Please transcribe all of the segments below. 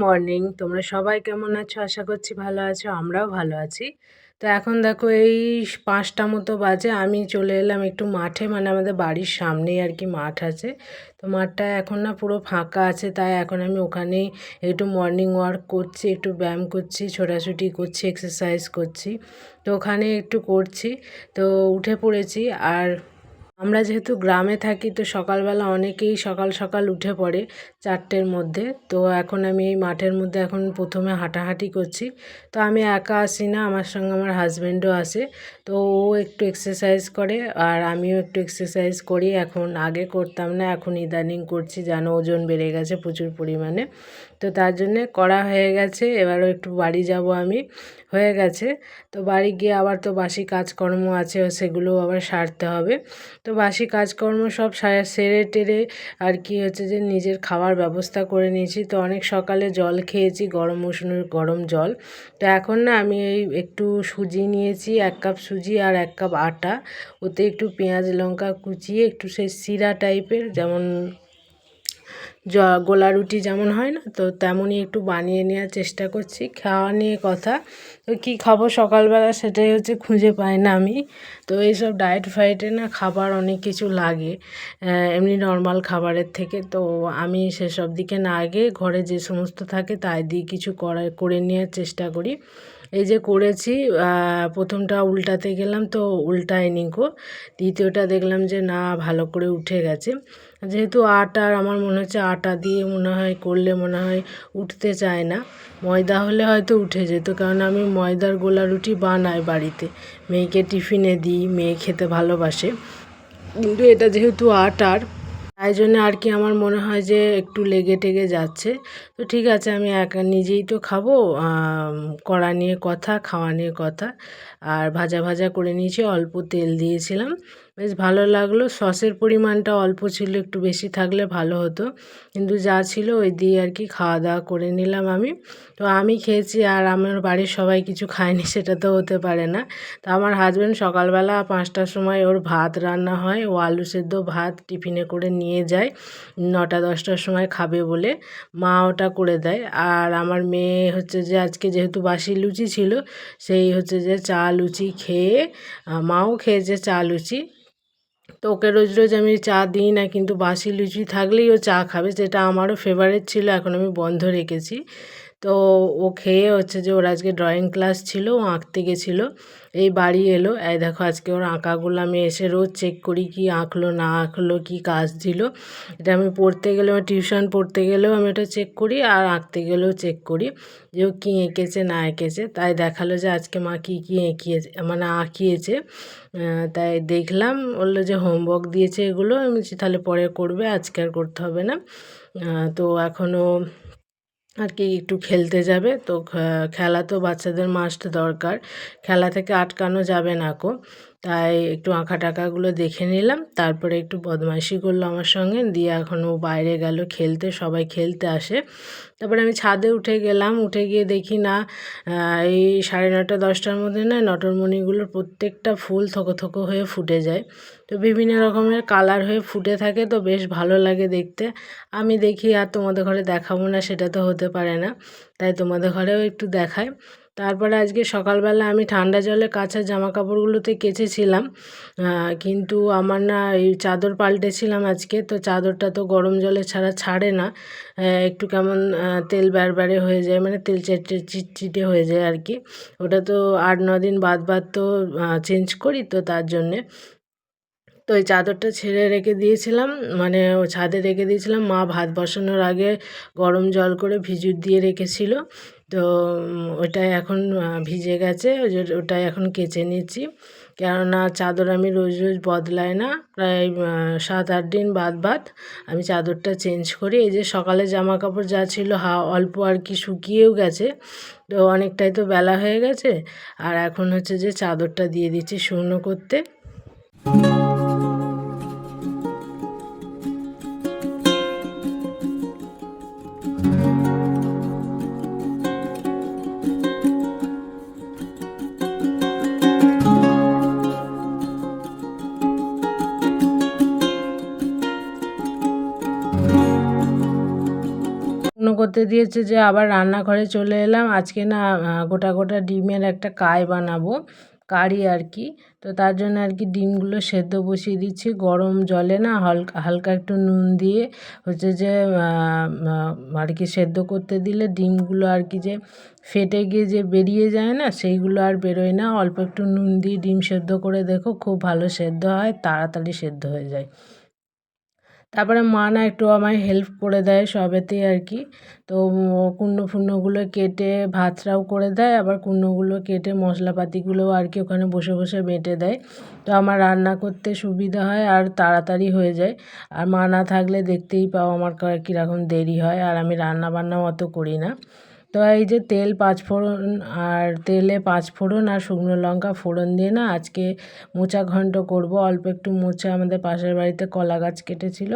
Morning. তোমরা সবাই কেমন আছো? আশা করছি ভালো আছো। আমরাও ভালো আছি। তো এখন দেখো এই ৫টা মতো বাজে। আমি চলে এলাম একটু মাঠে, মানে আমাদের বাড়ির সামনেই আর কি মাঠ আছে। তো মাঠটা এখন না পুরো ফাঁকা আছে, তাই এখন আমি ওখানেই একটু মর্নিং ওয়াক করছি, একটু ব্যায়াম করছি, ছোটাছুটি করছি, এক্সারসাইজ করছি। তো ওখানে একটু করছি। তো উঠে পড়েছি। আর আমরা যেহেতু গ্রামে থাকি, তো সকালবেলা অনেকেই সকাল সকাল উঠে পড়ে 4টের মধ্যে। তো এখন আমি এই মাঠের মধ্যে এখন প্রথমে হাঁটাহাঁটি করছি। তো আমি একা আসি না, আমার সঙ্গে আমার হাজব্যান্ডও আসে। তো ও একটু এক্সারসাইজ করে আর আমিও একটু এক্সারসাইজ করি। এখন আগে করতাম না, এখন ইদানিং করছি, জানো ওজন বেড়ে গেছে প্রচুর পরিমাণে। তো তার জন্যে করা হয়ে গেছে। এবারও একটু বাড়ি যাব আমি, হয়ে গেছে। তো বাড়ি গিয়ে আবার তো বাসি কাজকর্ম আছে, সেগুলোও আবার সারতে হবে। তো বাসি কাজকর্ম সব সেরে টেরে আর কি হচ্ছে যে নিজের খাওয়ার ব্যবস্থা করে নিয়েছি। তো অনেক সকালে জল খেয়েছি, গরম উষ্ণ গরম জল। তো এখন না আমি এই একটু সুজি নিয়েছি, 1 কাপ সুজি আর 1 কাপ আটা। ওতে একটু পেঁয়াজ লঙ্কা কুচিয়ে একটু সেই শিরা টাইপের, যেমন গোলা রুটি যেমন হয় না, তো তেমনই একটু বানিয়ে নেওয়ার চেষ্টা করছি। খাওয়া নিয়ে কথা, তো কী খাবো সকালবেলা সেটাই হচ্ছে খুঁজে পাই না আমি। তো এইসব ডায়েট ফায়েটে না খাবার অনেক কিছু লাগে এমনি নর্মাল খাবারের থেকে। তো আমি সেসব দিকে না গিয়ে ঘরে যে সমস্ত থাকে তাই দিয়ে কিছু করে নেওয়ার চেষ্টা করি। এই যে করেছি, প্রথমটা উল্টাতে গেলাম তো উল্টায়নি গো। দ্বিতীয়টা দেখলাম যে না, ভালো করে উঠে গেছে। যেহেতু আটার আমার মনে হচ্ছে আটা দিয়ে মনে হয় করলে মনে হয় উঠতে চায় না। ময়দা হলে হয়তো উঠে যেত, কারণ আমি ময়দার গোলা রুটি বানাই বাড়িতে, মেয়েকে টিফিনে দিই, মেয়ে খেতে ভালোবাসে। কিন্তু এটা যেহেতু আটার, তাই জন্য আর কি আমার মনে হয় যে একটু লেগে টেগে যাচ্ছে। তো ঠিক আছে, আমি একা নিজেই তো খাবো, করা নিয়ে কথা, খাওয়া নিয়ে কথা। আর ভাজা ভাজা করে নিয়েছি, অল্প তেল দিয়েছিলাম, বেশ ভালো লাগলো। সসের পরিমাণটা অল্প ছিল, একটু বেশি থাকলে ভালো হতো, কিন্তু যা ছিল ওই দিয়ে আর কি খাওয়া দাওয়া করে নিলাম আমি। তো আমি খেয়েছি আর আমার বাড়ির সবাই কিছু খায়নি, সেটা তো হতে পারে না। তো আমার হাজব্যান্ড সকালবেলা 5টার সময় ওর ভাত রান্না হয়, ও আলু সেদ্ধ ভাত টিফিনে করে নিয়ে যায়, 9টা 10টার সময় খাবে বলে মা ওটা করে দেয়। আর আমার মেয়ে হচ্ছে যে আজকে যেহেতু বাসি লুচি ছিল, সেই হচ্ছে যে চা লুচি খেয়ে, মাও খেয়েছে চা লুচি। তো ওকে রোজ রোজ আমি চা দিই না, কিন্তু বাসি লুচি থাকলেই ও চা খাবে, যেটা আমারও ফেভারিট ছিল, এখন আমি বন্ধ রেখেছি। তো ও খেয়ে হচ্ছে যে ওর আজকে ড্রয়িং ক্লাস ছিল, ও আঁকতে গেছিলো, এই বাড়ি এলো। এই দেখো আজকে ওর আঁকাগুলো আমি এসে রোজ চেক করি, কি আঁকলো না আঁকলো, কি কাজ দিল। এটা আমি পড়তে গেলেও, টিউশন পড়তে গেলেও আমি এটা চেক করি, আর আঁকতে গেলেও চেক করি যে ও কী এঁকেছে না এঁকেছে। তাই দেখালো যে আজকে মা কী কী এঁকিয়েছে, মানে আঁকিয়েছে। তাই দেখলাম, বললো যে হোমওয়ার্ক দিয়েছে এগুলো। আমি বলছি তাহলে পরে করবে, আজকে আর করতে হবে না। তো এখনও আর কি একটু খেলতে যাবে। তো খেলা তো বাচ্চাদের মাস্ট দরকার, খেলা থেকে আটকানো যাবে না কো। তাই একটু আঁকা টাকাগুলো দেখে নিলাম, তারপরে একটু বদমাইশি করলো আমার সঙ্গে, দিয়ে এখন ও বাইরে গেল খেলতে, সবাই খেলতে আসে। তারপরে আমি ছাদে উঠে গেলাম, উঠে গিয়ে দেখি না এই 9:30 10টার মধ্যে না নটরমণিগুলোর প্রত্যেকটা ফুল থোকো থোকো হয়ে ফুটে যায়। তো বিভিন্ন রকমের কালার হয়ে ফুটে থাকে, তো বেশ ভালো লাগে দেখতে। আমি দেখি আর তোমাদের ঘরে দেখাবো না, সেটা তো হতে পারে না, তাই তোমাদের ঘরেও একটু দেখাই। তারপরে আজকে সকালবেলা আমি ঠান্ডা জলে কাচা জামা কাপড়গুলোতে কেচেছিলাম, কিন্তু আমার না এই চাদর পাল্টেছিলাম আজকে, তো চাদরটা তো গরম জলে ছাড়া ছাড়ে না, একটু কেমন তেল ব্যাড়ব্যাড়ে হয়ে যায়, মানে তেল চিটচিটে হয়ে যায় আর কি। ওটা তো 8 9 দিন বাদ বাদ তো চেঞ্জ করি, তো তার জন্যে। তো ওই চাদরটা ছেড়ে রেখে দিয়েছিলাম, মানে ও ছাদে রেখে দিয়েছিলাম, মা ভাত বসানোর আগে গরম জল করে ভিজুর দিয়ে রেখেছিল। তো ওটাই এখন ভিজে গেছে, ওটাই এখন কেচে নিচ্ছি। কেননা চাদর আমি রোজ রোজ বদলাই না, প্রায় 7 8 দিন বাদ বাদ আমি চাদরটা চেঞ্জ করি। এই যে সকালে জামা কাপড় যা ছিল অল্প আর কি শুকিয়েও গেছে, তো অনেকটাই তো বেলা হয়ে গেছে। আর এখন হচ্ছে যে চাদরটা দিয়ে দিচ্ছি শুকনো করতে। শুকনো করতে দিয়েছে যে আবার রান্নাঘরে চলে এলাম। আজকে না গোটা গোটা ডিমের একটা কাই বানাবো, কারি আর কি। তো তার জন্য আর কি ডিমগুলো সেদ্ধ বসিয়ে দিচ্ছি গরম জলে, না হালকা হালকা একটু নুন দিয়ে হচ্ছে যে আর কি সেদ্ধ করতে দিলে ডিমগুলো আর কি যে ফেটে গিয়ে যে বেরিয়ে যায় না, সেইগুলো আর বেরোয় না। অল্প একটু নুন দিয়ে ডিম সেদ্ধ করে দেখো, খুব ভালো সেদ্ধ হয়, তাড়াতাড়ি সেদ্ধ হয়ে যায়। তারপরে মা না একটু আমায় হেল্প করে দেয় সবেতেই আর কি। তো কুমড়ো ফুন্নগুলো কেটে ভাতটাও করে দেয়, আবার কুমড়োগুলো কেটে মশলাপাতিগুলোও আর কি ওখানে বসে বসে বেটে দেয়। তো আমার রান্না করতে সুবিধা হয় আর তাড়াতাড়ি হয়ে যায়। আর মা না থাকলে দেখতেই পাও আমার কীরকম দেরি হয়, আর আমি রান্না বান্নাও অত করি না। তো এই যে তেল পাঁচফোড়ন, আর তেলে পাঁচফোড়ন আর শুকনো লঙ্কা ফোড়ন দিয়ে না আজকে মোচা ঘন্ট করব। অল্প একটু মোচা আমাদের পাশের বাড়িতে কলা গাছ কেটেছিল,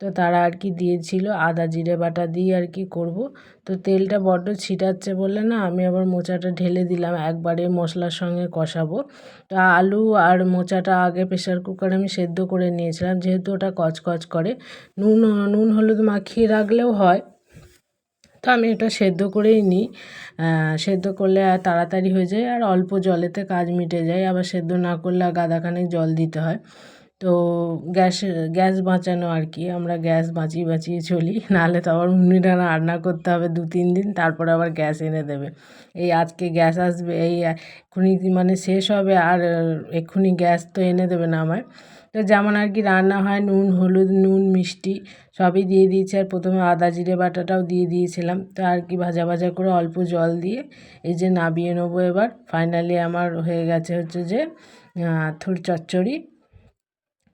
তো তারা আর কি দিয়েছিল, আদা জিরে বাটা দিয়ে আর কি করব। তো তেলটা বড্ড ছিটাচ্ছে বলে না আমি আবার মোচাটা ঢেলে দিলাম, একবারে মশলার সঙ্গে কষাবো। তো আলু আর মোচাটা আগে প্রেশার কুকারে আমি সেদ্ধ করে নিয়েছিলাম, যেহেতু ওটা কচকচ করে। নুন নুন হলুদ মাখিয়ে রাখলেও হয়, তো আমি এটা সেদ্ধ করেই নিই। সেদ্ধ করলে আর তাড়াতাড়ি হয়ে যায়, আর অল্প জলেতে কাজ মিটে যায়। আবার সেদ্ধ না করলে গাদাখানেক জল দিতে হয়। তো গ্যাস বাঁচানো আর কি, আমরা গ্যাস বাঁচিয়ে বাঁচিয়ে চলি, নাহলে তো আবার উনুনে রান্না করতে হবে 2-3 দিন, তারপরে আবার গ্যাস এনে দেবে। এই আজকে গ্যাস আসবে, এই এক্ষুনি মানে শেষ হবে, আর এক্ষুনি গ্যাস তো এনে দেবে না আমায়। তো যেমন আর কি রান্না হয়, নুন হলুদ নুন মিষ্টি সবই দিয়ে দিয়েছি, আর প্রথমে আদা জিরে বাটাটাও দিয়ে দিয়েছিলাম। তো আর কি ভাজা ভাজা করে অল্প জল দিয়ে এই যে নাবিয়ে নেবো এবার। ফাইনালি আমার হয়ে গেছে হচ্ছে যে থুর চচ্চড়ি।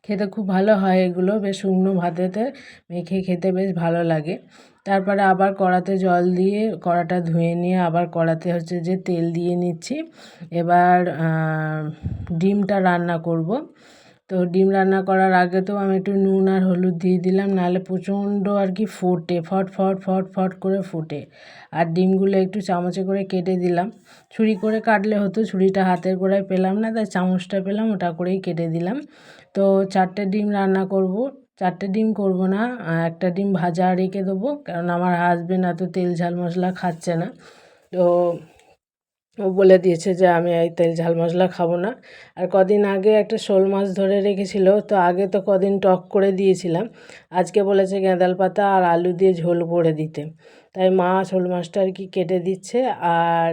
খেতে খুব ভালো হয় এগুলো, বেশ শুকনো ভাতেতে মেখে খেতে বেশ ভালো লাগে। তারপরে আবার কড়াতে জল দিয়ে কড়াটা ধুয়ে নিয়ে আবার কড়াতে হচ্ছে যে তেল দিয়ে নিচ্ছি। এবার ডিমটা রান্না করব। তো ডিম রান্না করার আগে তো আমি একটু নুন আর হলুদ দিয়ে দিলাম, নাহলে প্রচণ্ড আর কি ফোটে, ফট ফট ফট ফট করে ফোটে। আর ডিমগুলো একটু চামচে করে কেটে দিলাম, ছুরি করে কাটলে হতো, ছুরিটা হাতের গোড়ায় পেলাম না, তাই চামচটা পেলাম, ওটা করেই কেটে দিলাম। তো 4টে ডিম রান্না করব। 4টে ডিম করব না, একটা ডিম ভাজা রেখে দেবো, কারণ আমার হাজবেন্ড এত তেল ঝাল মশলা খাচ্ছে না। তো ও বলে দিয়েছে যে আমি এই তেল ঝাল মশলা খাবো না। আর কদিন আগে একটা শোল মাছ ধরে রেখেছিল, তো আগে তো কদিন টক করে দিয়েছিলাম, আজকে বলেছে গেঁদাল পাতা আর আলু দিয়ে ঝোল করে দিতে। তাই মা শোল মাছটা আর কি কেটে দিচ্ছে, আর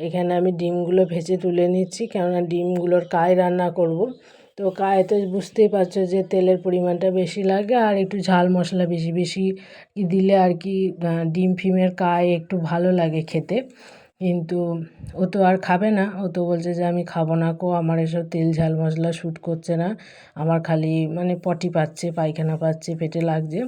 এখানে আমি ডিমগুলো ভেজে তুলে নিচ্ছি, কেননা ডিমগুলোর কাই রান্না করব। তো কাইতে বুঝতেই পারছো যে তেলের পরিমাণটা বেশি লাগে, আর একটু ঝাল মশলা বেশি বেশি দিলে আর কি ডিম ফিমের কাই একটু ভালো লাগে খেতে। কিন্তু ও তো আর খাবে না, ও তো বলছে যে আমি খাবো না কো, আমার এসব তেল ঝাল মশলা শ্যুট করছে না, আমার খালি মানে পটি পাচ্ছে, পায়খানা পাচ্ছে, পেটে লাগছে।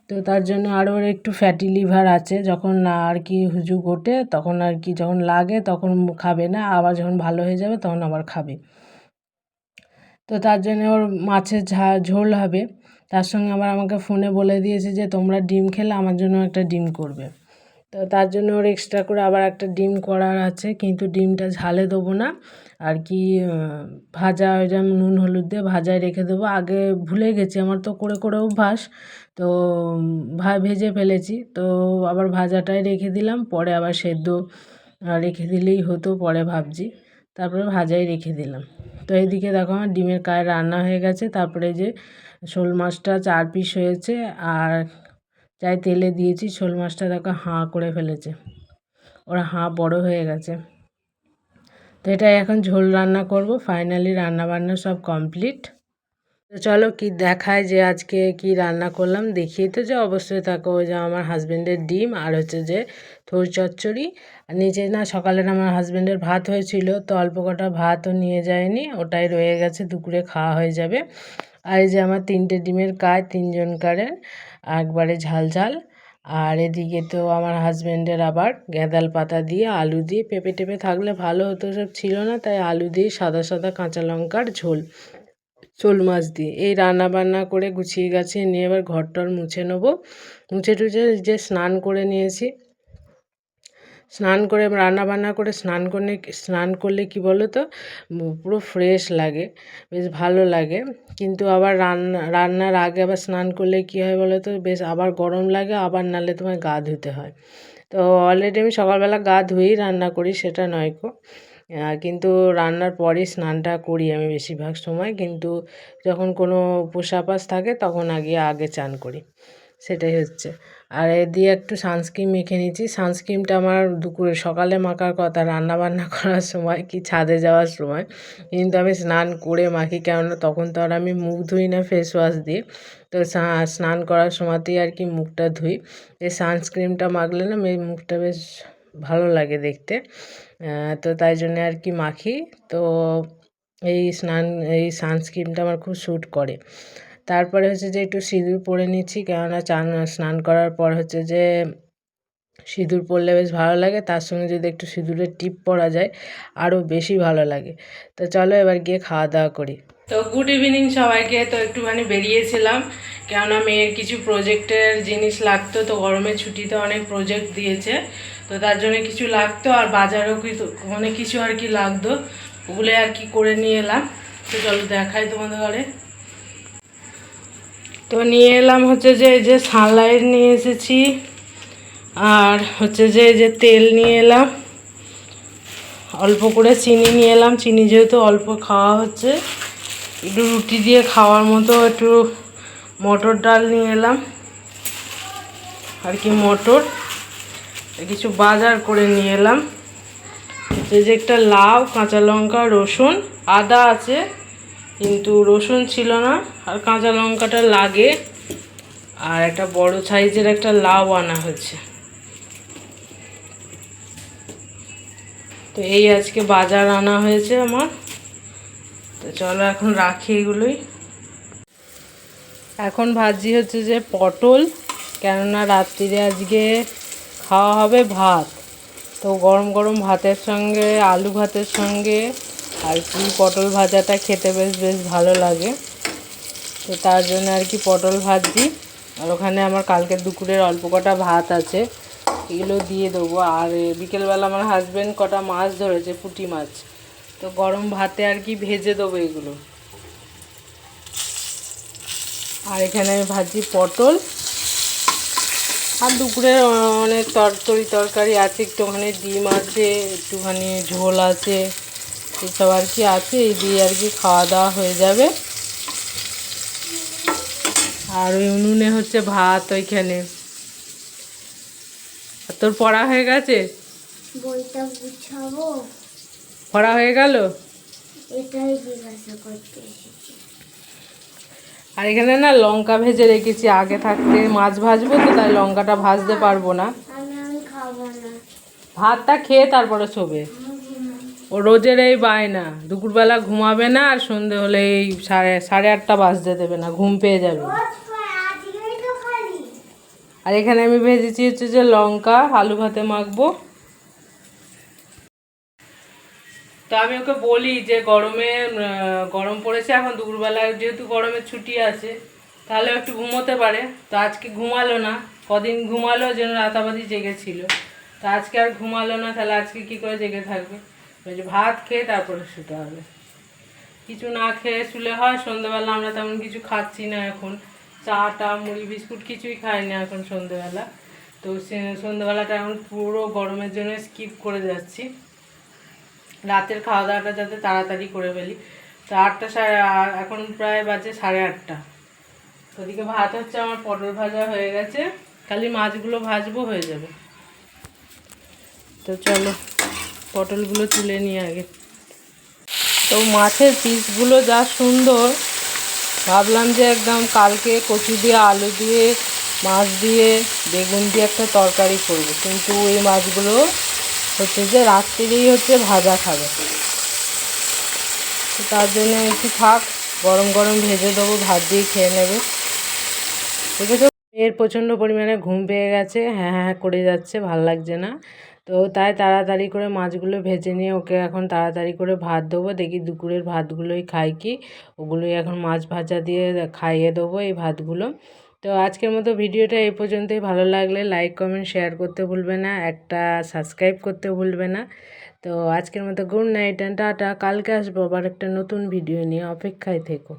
তো তার জন্য আর ওর একটু ফ্যাটি লিভার আছে, যখন না আর কি হুজুগ ওঠে তখন আর কি, যখন লাগে তখন খাবে না, আবার যখন ভালো হয়ে যাবে তখন আবার খাবে। তো তার জন্য ওর মাছের ঝোল হবে, তার সঙ্গে আবার আমাকে ফোনে বলে দিয়েছে যে তোমরা ডিম খেলে আমার জন্য একটা ডিম করবে। তো তার জন্য ওর এক্সট্রা করে আবার একটা ডিম করার আছে, কিন্তু ডিমটা ঝালে দেবো না আর কি, ভাজা ওইরকম নুন হলুদ দিয়ে ভাজায় রেখে দেবো। আগে ভুলে গেছি, আমার তো করে করে অভ্যাস, তো ভেজে ফেলেছি, তো আবার ভাজাটাই রেখে দিলাম, পরে আবার সেদ্ধ রেখে দিলেই হতো, পরে ভাবছি, তারপরে ভাজাই রেখে দিলাম। তো এইদিকে দেখো আমার ডিমের কায় রান্না হয়ে গেছে। তারপরে যে শোল মাছটা 4 পিস হয়েছে, আর যাই তেলে দিয়েছি, শোল মাছটা দেখো হাঁ করে ফেলেছে, ওরা হাঁ বড় হয়ে গেছে। তো এটাই এখন ঝোল রান্না করব। ফাইনালি রান্না বান্না সব কমপ্লিট। তো চলো কি দেখায় যে আজকে কি রান্না করলাম, দেখিয়ে তো যে অবশ্যই থাকো। ওই যে আমার হাজব্যান্ডের ডিম, আর হচ্ছে যে থোর চচ্চড়ি। আর নিচে না সকালের আমার হাজব্যান্ডের ভাত হয়েছিল, তো অল্প কটা ভাতও নিয়ে যায়নি, ওটাই রয়ে গেছে, দুপুরে খাওয়া হয়ে যাবে। আর এই যে আমার 3টে ডিমের কায়, 3জনকারে, একবারে ঝাল ঝাল। আর এদিকে তো আমার হাজব্যান্ডের আবার গেঁদাল পাতা দিয়ে আলু দিয়ে, পেঁপে টেপে থাকলে ভালো হতো, সব ছিল না, তাই আলু দিয়ে সাদা সাদা কাঁচা লঙ্কার ঝোল, শোল মাছ দিয়ে। এই রান্না বান্না করে গুছিয়ে গাছিয়ে নিয়ে এবার ঘরটর মুছে নেবো। মুছে টুছে যে স্নান করে নিয়েছি, স্নান করে রান্না বান্না করে স্নান করলে কি বলো তো পুরো ফ্রেশ লাগে, বেশ ভালো লাগে। কিন্তু আবার রান্নার আগে আবার স্নান করলে কি হয় বলো তো, বেশ আবার গরম লাগে, আবার নালে তোমায় গা ধুতে হয়। তো অলরেডি আমি সকালবেলা গা ধুয়েই রান্না করি, সেটা নয় কো, কিন্তু রান্নার পরই স্নানটা করি আমি বেশিরভাগ সময়। কিন্তু যখন কোনো উপোস থাকে তখন আগে চান করি, সেটাই হচ্ছে। আর এ দিয়ে একটু সানস্ক্রিন মেখে নিচ্ছি। সানস্ক্রিনটা আমার দুপুরে সকালে মাখার কথা রান্না বান্না করার সময় কি ছাদে যাওয়ার সময়, কিন্তু আমি স্নান করে মাখি, কেননা তখন তো আর আমি মুখ ধুই না ফেস ওয়াশ দিয়ে। তো স্নান করার সময়তেই আর কি মুখটা ধুই। এই সানস্ক্রিনটা মাখলে না মুখটা বেশ ভালো লাগে দেখতে, তো তাই জন্যে আর কি মাখি। তো এই সানস্ক্রিনটা আমার খুব স্যুট করে। তারপরে হচ্ছে যে একটু সিঁদুর পরে নিচ্ছি, কেননা স্নান করার পর হচ্ছে যে সিঁদুর পরলে বেশ ভালো লাগে, তার সঙ্গে যদি একটু সিঁদুরের টিপ পরা যায় আরও বেশি ভালো লাগে। তো চলো এবার গিয়ে খাওয়া দাওয়া করি। তো গুড ইভিনিং সবাইকে। তো একটুখানি বেরিয়েছিলাম, কেননা মেয়ের কিছু প্রজেক্টের জিনিস লাগতো, তো গরমের ছুটিতে অনেক প্রজেক্ট দিয়েছে, তো তার জন্য কিছু লাগতো, আর বাজারেও অনেক কিছু আর কি লাগতো, ওগুলো আর কি করে নিয়ে এলাম। তো চলো দেখাই তোমাদের ঘরে। তো নিয়ে এলাম হচ্ছে যে এই যে সানলাইট নিয়ে এসেছি, আর হচ্ছে যে এই যে তেল নিয়ে এলাম, অল্প করে চিনি নিয়ে এলাম, চিনি যেহেতু অল্প খাওয়া হচ্ছে, একটু রুটি দিয়ে খাওয়ার মতো একটু মটর ডাল নিয়ে এলাম আর কি, মটর কিছু বাজার করে নিয়ে এলাম। যে একটা লাউ, কাঁচা লঙ্কা, রসুন, আদা আছে কিন্তু রসুন ছিল না, আর কাঁচা লঙ্কাটা লাগে, আর একটা বড় সাইজের একটা লাউ আনা হয়েছে। তো এই আজকে বাজার আনা হয়েছে আমার। তো চলো এখন রাখি এগুলোই। এখন ভাজি হচ্ছে যে পটল, কেননা রাত্রিরে আজকে খাওয়া হবে ভাত, তো গরম গরম ভাতের সঙ্গে আলু ভাতের সঙ্গে আর কি পটল ভাজাটা খেতে বেশ বেশ ভালো লাগে, তো তার জন্য আর কি পটল ভাজি। আর ওখানে আমার কালকের দুপুরের অল্প কটা ভাত আছে, এগুলো দিয়ে দেবো। আর বিকেলবেলা আমার হাজব্যান্ড কটা মাছ ধরেছে, পুঁটি মাছ, তো গরম ভাতে আর কি ভেজে দেবো এগুলো। আর এখানে আমি ভাজি পটল, আর দুপুরে অনেক তরকারি আছে, একটুখানি ডিম আছে, একটুখানি ঝোল আছে, এসব আর কি আছে, এই দিয়ে আর কি খাওয়া দাওয়া হয়ে যাবে। আর ওই উনুনে হচ্ছে ভাত ওইখানে। তোর পড়া হয়ে গেছে? বইটা গুছাবো। পড়া হয়ে গেল? এটাই জিজ্ঞাসা করতে এসেছি। আর এখানে না লঙ্কা ভেজে রেখেছি, আগে থাকতে মাছ ভাজবো, তো তাই লঙ্কাটা ভাজতে পারবো না। আমি খাবো না। ভাতটা খেয়ে তারপরে শোবে। ও রোজের এই বায়না, দুপুরবেলা ঘুমাবে না, আর সন্ধে হলে এই সাড়ে আটটা বাজতে দেবে না, ঘুম পেয়ে যাবে। আর এখানে আমি ভেজেছি হচ্ছে যে লঙ্কা, আলু ভাতে মাখবো। তো আমি ওকে বলি যে গরম পড়েছে এখন, দুপুরবেলায় যেহেতু গরমের ছুটি আছে তাহলে একটু ঘুমোতে পারে। তো আজকে ঘুমালো না, কদিন ঘুমালো যেন রাতাবাদি জেগেছিল, তো আজকে আর ঘুমালো না, তাহলে আজকে কি করে জেগে থাকবে? বলছে ভাত খেয়ে তারপরে শুতে হবে। কিছু না খেয়ে শুলে হয়? সন্ধ্যেবেলা আমরা তেমন কিছু খাচ্ছি না এখন, চা টা মুড়ি বিস্কুট কিছুই খাই না এখন সন্ধ্যেবেলা। তো সন্ধ্যেবেলাটা এখন পুরো গরমের জন্য স্কিপ করে যাচ্ছি, রাতের খাওয়া দাওয়াটা যাতে তাড়াতাড়ি করে ফেলি। তো এখন প্রায় বাজে 8:30। ওদিকে ভাত হচ্ছে, আমার পটল ভাজা হয়ে গেছে, খালি মাছগুলো ভাজবো, হয়ে যাবে। তো চলো পটলগুলো তুলে নিয়ে আগে। তো মাছের পিসগুলো যা সুন্দর, ভাবলাম যে একদম কালকে কচু দিয়ে, আলু দিয়ে, মাছ দিয়ে, বেগুন দিয়ে একটা তরকারি করবো, কিন্তু এই মাছগুলো হচ্ছে যে রাত্রিরেই হচ্ছে ভাজা খাবে, তো তার জন্য একটু থাক, গরম গরম ভেজে দেবো, ভাত দিয়ে খেয়ে নেবে। ঠিক আছে। এর প্রচণ্ড পরিমাণে ঘুম পেয়ে গেছে, হ্যাঁ হ্যাঁ করে যাচ্ছে, ভাল লাগছে না, তো তাই তাড়াতাড়ি করে মাছগুলো ভেজে নিয়ে ওকে এখন তাড়াতাড়ি করে ভাত দেবো। দেখি দুপুরের ভাতগুলোই খাই কি, ওগুলোই এখন মাছ ভাজা দিয়ে খাইয়ে দেবো এই ভাতগুলো। তো আজকের মতো ভিডিওটা এই পর্যন্তই। ভালো লাগলে লাইক কমেন্ট শেয়ার করতে ভুলবে না, একটা সাবস্ক্রাইব করতে ভুলবে না। তো আজকের মতো গুড নাইট অ্যান্ড টাটা। কালকে আসবো আবার একটা নতুন ভিডিও নিয়ে, অপেক্ষায় থেকো।